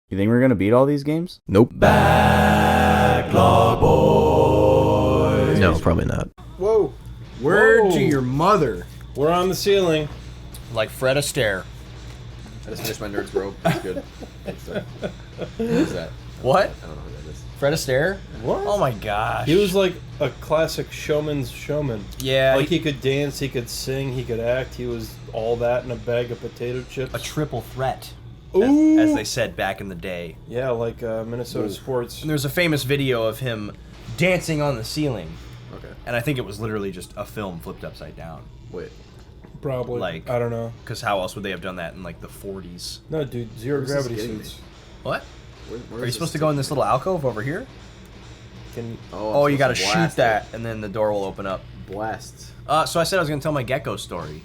You think we're gonna beat all these games? Nope. Backlog boys. No, probably not. Whoa. Word to your mother. We're on the ceiling. Like Fred Astaire. I just finished my nerd's robe. That's good. What is that? What? I don't know who that is. Fred Astaire? What? Oh my gosh. He was like a classic showman's showman. Yeah. Like he could dance, he could sing, he could act. He was all that in a bag of potato chips. a triple threat. Ooh. As they said back in the day. Yeah, like Minnesota sports. And there's a famous video of him dancing on the ceiling. Okay. And I think it was literally just a film flipped upside down. Wait. Probably. Like- I don't know. Because how else would they have done that in like the 40s? No, dude, zero Where's this gravity getting suits. What? Where Are you is supposed this to go in this little alcove over here? Can Oh, you gotta supposed to shoot blast that and then the door will open up. it. Blast. So I said I was gonna tell my Gecko story.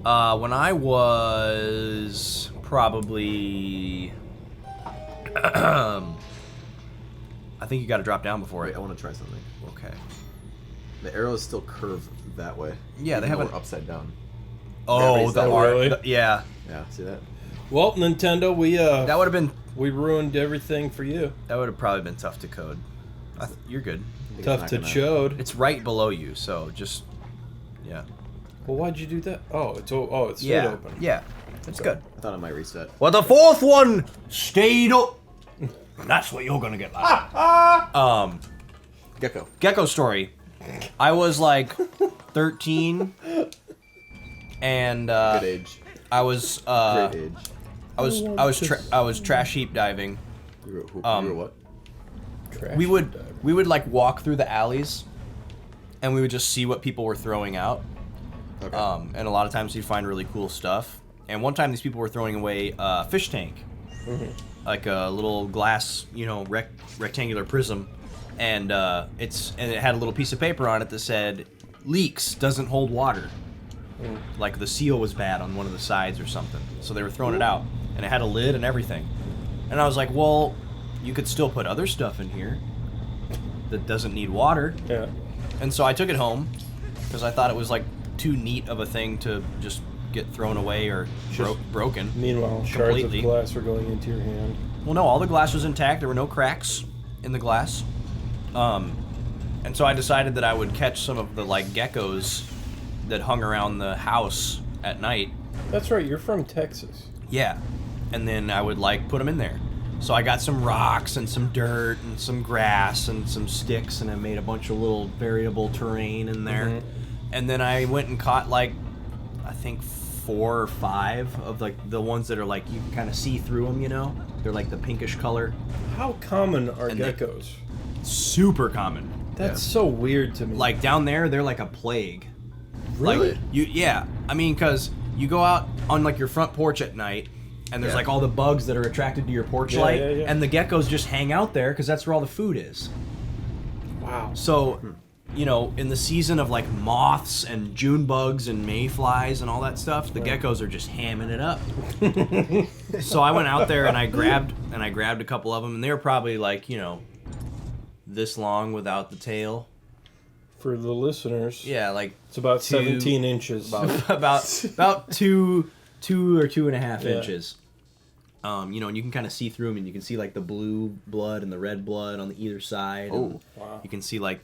When I was probably... I think you gotta drop down before Wait, it. I want to try something. Okay. The arrows still curve that way. Yeah, they even though haven't- we're upside down. Oh, Gravity's the that art. way. Yeah. Yeah, see that? Well, Nintendo, That would have been... we ruined everything for you. That would have probably been tough to code. You're good. I think Tough it's to not chode. It's right below you, so just... Yeah. Well, why'd you do that? Oh, it's stayed Yeah. open. Yeah. That's good. I thought it might reset. Well, the fourth one stayed up. That's what you're gonna get like. Gecko. Gecko story. I was like 13, and Good age. I was Great age. I was trash heap diving. You were what? Trash We would dive. like walk through the alleys, and we would just see what people were throwing out. Okay. And a lot of times you'd find really cool stuff. And one time these people were throwing away a fish tank, like a little glass, rectangular prism, and it had a little piece of paper on it that said leaks, doesn't hold water. Like the seal was bad on one of the sides or something, so they were throwing it out, and it had a lid and everything. And I was like, well, you could still put other stuff in here that doesn't need water. Yeah. And so I took it home because I thought it was like too neat of a thing to just get thrown away or broken. Meanwhile, shards Completely. of glass are going into your hand. Well, no, all the glass was intact. There were no cracks in the glass. And so I decided that I would catch some of the like geckos that hung around the house at night. That's right. You're from Texas. Yeah. And then I would like put them in there. So I got some rocks and some dirt and some grass and some sticks, and I made a bunch of little variable terrain in there. And then I went and caught like, I think 4 or 5 of like the ones that are like, you can kind of see through them, They're like the pinkish color. How common are And they- geckos? Super common. That's so weird to me. Like down there, they're like a plague. Really? Like, yeah. I mean, because you go out on like your front porch at night, and there's like all the bugs that are attracted to your porch light, yeah. and the geckos just hang out there because that's where all the food is. Wow. So, in the season of like moths and June bugs and mayflies and all that stuff, the geckos are just hamming it up. So I went out there and I grabbed a couple of them, and they were probably like, this long without the tail. For the listeners, Yeah, like it's about 2 17 inches. about 2 or 2.5 Yeah. inches. And you can kind of see through them, and you can see like the blue blood and the red blood on the either side. Oh, wow. You can see like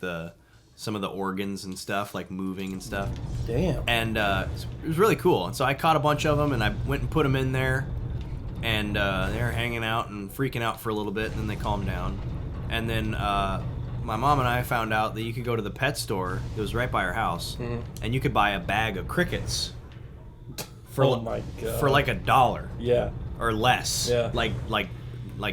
some of the organs and stuff like moving and stuff. Damn. And it was really cool. And so I caught a bunch of them, and I went and put them in there, and they were hanging out and freaking out for a little bit, and then they calmed down. And then my mom and I found out that you could go to the pet store that was right by our house, and you could buy a bag of crickets for Oh my God. for like $1 Yeah. or less. Yeah. Like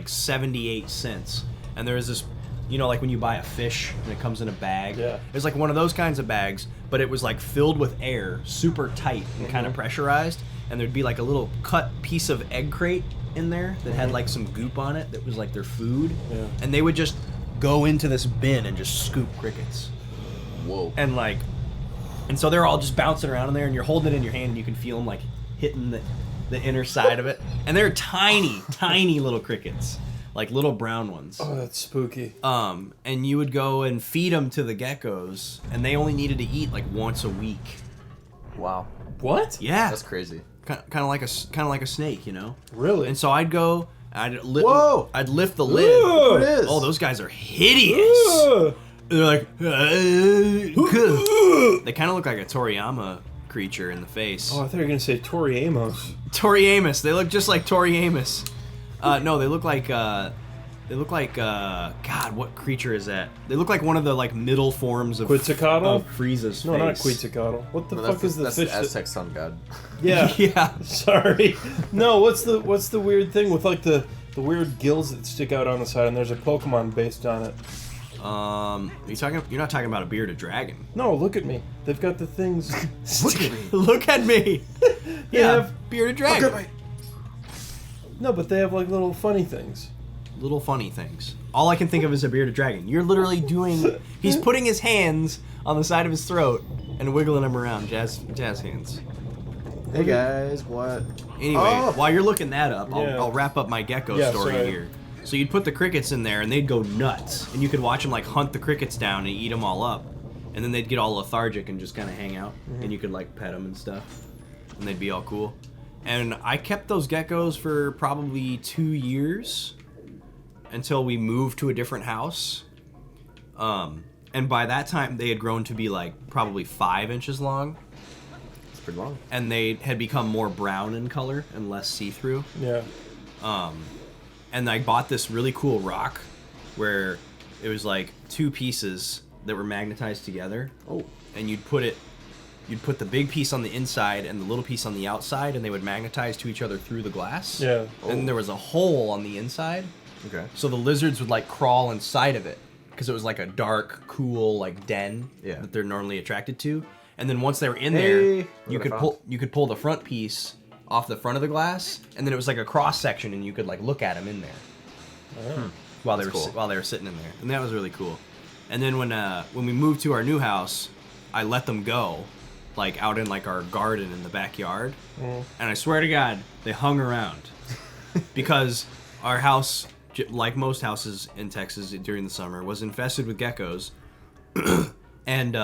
78 cents. And there was this, like when you buy a fish and it comes in a bag. Yeah. It's like one of those kinds of bags, but it was like filled with air, super tight and kind of pressurized, and there'd be like a little cut piece of egg crate in there that had like some goop on it that was like their food. Yeah. And they would just go into this bin and just scoop crickets. whoa. And so they're all just bouncing around in there, and you're holding it in your hand, and you can feel them like hitting the inner side of it. And they're tiny, tiny little crickets, like little brown ones. Oh, that's spooky. And you would go and feed them to the geckos, and they only needed to eat like once a week. Wow. What? Yeah, That's crazy. kind of like a snake, Really? And so I'd go Whoa! I'd lift the Whoa! lid. What it is? Oh, those guys are hideous. They're like, they kind of look like a Toriyama creature in the face. Oh, I thought you were gonna say Tori Amos. Tori Amos. They look just like Tori Amos. No, they look like God, what creature is that? They look like one of the like middle forms of Quetzalcoatl? of Frieza's No, face. not Quetzalcoatl. What the No, fuck is the that's fish? the Aztec sun god. Yeah. Yeah. Sorry. No, what's the weird thing with like the weird gills that stick out on the side, and there's a Pokemon based on it. You're not talking about a bearded dragon. No, look at me. They've got the things. Look at me. Look at me. They have bearded dragon. Look at me. no, but they have like little funny things. Little funny things. All I can think of is a bearded dragon. You're literally doing. He's putting his hands on the side of his throat and wiggling them around, jazz hands. Hey guys, what? Anyway, while you're looking that up, Yeah. I'll wrap up my Gecko Yeah, story sorry. here. So you'd put the crickets in there, and they'd go nuts, and you could watch them like hunt the crickets down and eat them all up, and then they'd get all lethargic and just kind of hang out, and you could like pet them and stuff, and they'd be all cool. And I kept those geckos for probably 2 years until we moved to a different house. And by that time, they had grown to be like probably 5 inches long. It's pretty long. And they had become more brown in color and less see-through. Yeah. And I bought this really cool rock where it was like 2 pieces that were magnetized together. Oh. And you'd put the big piece on the inside and the little piece on the outside, and they would magnetize to each other through the glass. Yeah. And there was a hole on the inside. Okay. So the lizards would like crawl inside of it because it was like a dark, cool like den that they're normally attracted to. And then once they were in there, you could pull the front piece off the front of the glass, and then it was like a cross section, and you could like look at them in there while they were sitting in there, and that was really cool. And then when we moved to our new house, I let them go, like out in like our garden in the backyard, and I swear to God, they hung around because our house, like most houses in Texas during the summer, was infested with geckos, and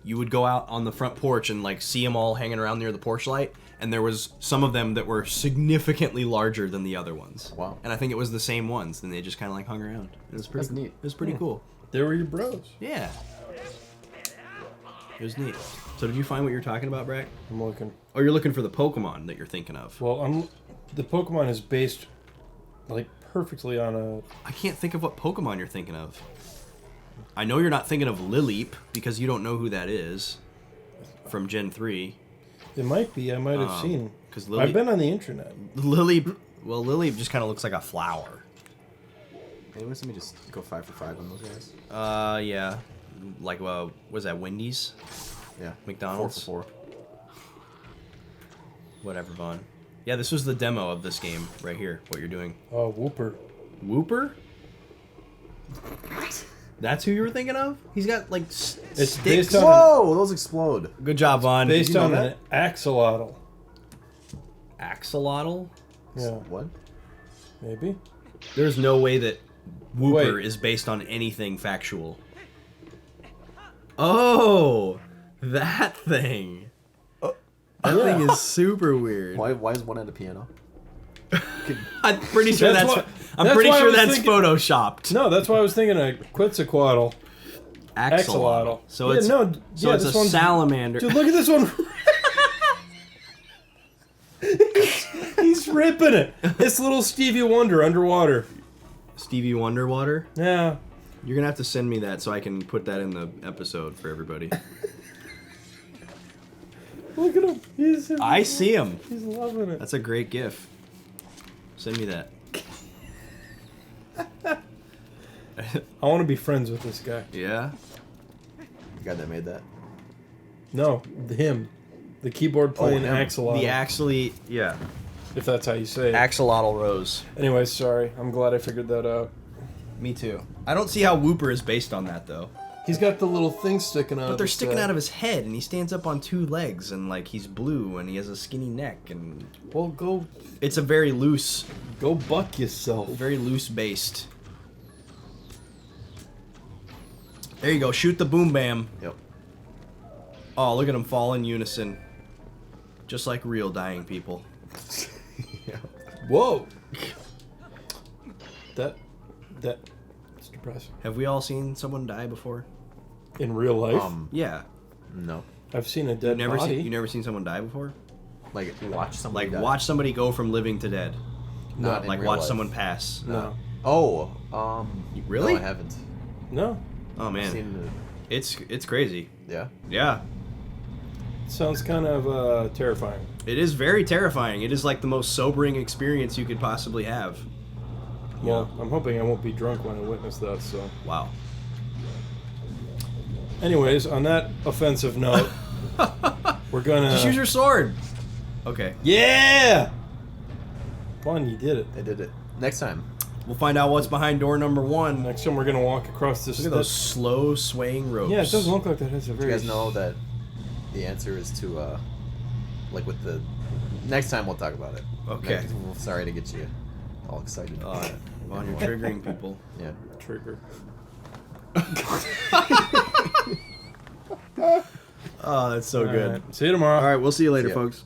you would go out on the front porch and like see them all hanging around near the porch light, and there was some of them that were significantly larger than the other ones. Wow. And I think it was the same ones, and they just kind of like hung around. It was pretty That's neat. It was pretty cool. They were your bros. Yeah. It was neat. So did you find what you're talking about, Brakke? I'm looking. Oh, you're looking for the Pokemon that you're thinking of. Well, the Pokemon is based like perfectly on a. I can't think of what Pokemon you're thinking of. I know you're not thinking of Lileep because you don't know who that is from Gen 3. It might be. I might have seen. Because I've been on the internet. Lileep just kind of looks like a flower. Hey, let me just go 5 for 5 on those guys. Yeah. Like, was that Wendy's? Yeah. McDonald's? 4 for 4. Whatever, Vaughn. Yeah, this was the demo of this game right here, what you're doing. Oh, Whooper. Whooper? That's who you were thinking of? He's got, like, It's sticks. based on Whoa! Those explode. Good job, Vaughn. based Did you know on that? an axolotl. Axolotl? Yeah, What? maybe. There's no way that Whooper Wait. is based on anything factual. Oh! That thing. That thing is super weird. Why is one at a piano? I'm pretty sure That's that's. why- I'm that's pretty why I sure was that's thinking- photoshopped. No, that's why I was thinking of Quetzalcoatl. Axolotl. So Yeah, it's no, so yeah, it's this a one's- salamander. Dude, look at this one. He's ripping it. It's little Stevie Wonder underwater. Stevie Wonderwater. Yeah. You're gonna have to send me that so I can put that in the episode for everybody. Look at him. I see him. He's loving it. That's a great gif. Send me that. I want to be friends with this guy. Yeah. The guy that made that. No, him. The keyboard playing him. axolotl. Yeah. If that's how you say it. Axolotl Rose. Anyway, sorry. I'm glad I figured that out. Me too. I don't see how Whooper is based on that though. He's got the little things sticking out. But they're sticking out of his head, and he stands up on 2 legs, and like he's blue, and he has a skinny neck, and Well, go it's a very loose buck yourself. very loose based. There you go. Shoot the boom bam. Yep. Oh, look at them fall in unison. Just like real dying people. Yeah. Whoa. That it's depressing. Have we all seen someone die before? In real life, Yeah. No. I've seen a dead body. You never seen someone die before? Like watch somebody. Like die. watch somebody go from living to dead. Not in Like real watch life. someone pass. No. Oh. Really? No, I haven't. No. Oh I've man, seen it's crazy. yeah. Yeah. Sounds kind of terrifying. It is very terrifying. It is like the most sobering experience you could possibly have. Well, I'm hoping I won't be drunk when I witness that. So, Wow. anyways, on that offensive note, we're gonna. Just use your sword. Okay. Yeah. Fun, you did it. They did it. Next time. We'll find out what's behind door number 1. Next time we're gonna walk across this. Look at those slow swaying ropes. Yeah, it doesn't look like that has a Do very. you guys know that the answer is to like with the next time we'll talk about it. Okay. Sorry to get you all excited. Well, you're triggering people. Yeah. Trigger. Oh, that's so All good. right. See you tomorrow. All right, we'll see you later, See ya. folks.